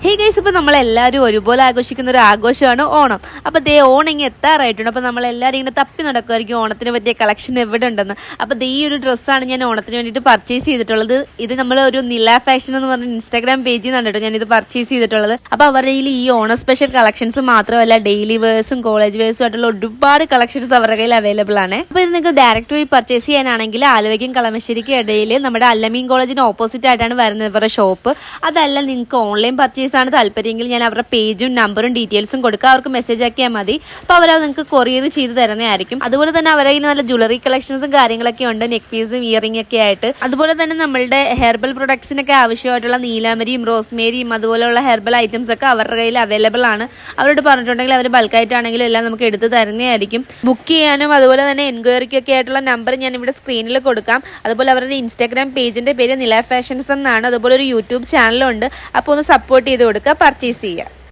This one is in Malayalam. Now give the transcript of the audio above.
ഹേ ഗൈസ്, ഇപ്പൊ നമ്മളെല്ലാവരും ഒരുപോലെ ആഘോഷിക്കുന്ന ഒരു ആഘോഷമാണ് ഓണം. അപ്പൊ ദേ ഓണം ഇങ്ങനെ എത്താറായിട്ടുണ്ട്. അപ്പൊ നമ്മളെല്ലാവരും ഇങ്ങനെ തപ്പി നടക്കുമായിരിക്കും ഓണത്തിന് പറ്റിയ കളക്ഷൻ എവിടെ ഉണ്ടെന്ന്. അപ്പൊ ദേ ഈ ഒരു ഡ്രസ്സാണ് ഞാൻ ഓണത്തിന് വേണ്ടിയിട്ട് പർച്ചേസ് ചെയ്തിട്ടുള്ളത്. ഇത് നമ്മൾ ഒരു നില ഫാഷൻ എന്ന് പറഞ്ഞ ഇൻസ്റ്റാഗ്രാം പേജിൽ നിന്നാണ് കേട്ടോ ഞാൻ ഇത് പർച്ചേസ് ചെയ്തിട്ടുള്ളത്. അപ്പൊ അവരുടെ കയ്യിൽ ഈ ഓണം സ്പെഷ്യൽ കളക്ഷൻസ് മാത്രമല്ല ഡെയിലി വേഴ്സും കോളേജ് വേഴ്സും ആയിട്ടുള്ള ഒരുപാട് കളക്ഷൻസ് അവരുടെ കയ്യിൽ അവൈലബിൾ ആണ്. അപ്പൊ ഇത് നിങ്ങൾക്ക് ഡയറക്റ്റ് പോയി പർച്ചേസ് ചെയ്യാനാണെങ്കിൽ ആലുവയ്ക്കും കളമശ്ശേരിക്കും ഇടയിൽ നമ്മുടെ അല്ലമീൻ കോളേജിന് ഓപ്പോസിറ്റ് ആയിട്ടാണ് വരുന്നത് ഇവരുടെ ഷോപ്പ്. അതല്ല നിങ്ങൾക്ക് ഓൺലൈൻ പർച്ചേസ് ആണ് താല്പര്യമെങ്കിൽ ഞാൻ അവരുടെ പേജും നമ്പറും ഡീറ്റെയിൽസും കൊടുക്കുക. അവർക്ക് മെസ്സേജ് ആക്കിയാൽ മതി. അപ്പോൾ അവരത് നിങ്ങൾക്ക് കൊറിയർ ചെയ്ത് തരുന്നതായിരിക്കും. അതുപോലെ തന്നെ അവരുടെ നല്ല ജ്വല്ലറി കളക്ഷൻസും കാര്യങ്ങളൊക്കെ ഉണ്ട്, നെക്ക് പീസും ഇയറിംഗ് ഒക്കെ ആയിട്ട്. അതുപോലെ തന്നെ നമ്മളുടെ ഹെർബൽ പ്രൊഡക്ട്സിനൊക്കെ ആവശ്യമായിട്ടുള്ള നീലാമരിയും റോസ്മേരിയും അതുപോലെയുള്ള ഹെർബൽ ഐറ്റംസ് ഒക്കെ അവരുടെ കയ്യിൽ അവൈലബിൾ ആണ്. അവരോട് പറഞ്ഞിട്ടുണ്ടെങ്കിൽ അവർ ബൾക്കായിട്ടാണെങ്കിലും എല്ലാം നമുക്ക് എടുത്ത് തരുന്നതായിരിക്കും. ബുക്ക് ചെയ്യാനും അതുപോലെ തന്നെ എൻക്വയറിക്കൊക്കെ ആയിട്ടുള്ള നമ്പർ ഞാൻ ഇവിടെ സ്ക്രീനിൽ കൊടുക്കാം. അതുപോലെ അവരുടെ ഇൻസ്റ്റാഗ്രാം പേജിന്റെ പേര് നില ഫാഷൻസ് എന്നാണ്. അതുപോലെ ഒരു യൂട്യൂബ് ചാനലുണ്ട്. അപ്പോൾ ഒന്ന് സപ്പോർട്ട് ചെയ്ത് കൊടുക്കുക, പർച്ചേസ് ചെയ്യുക.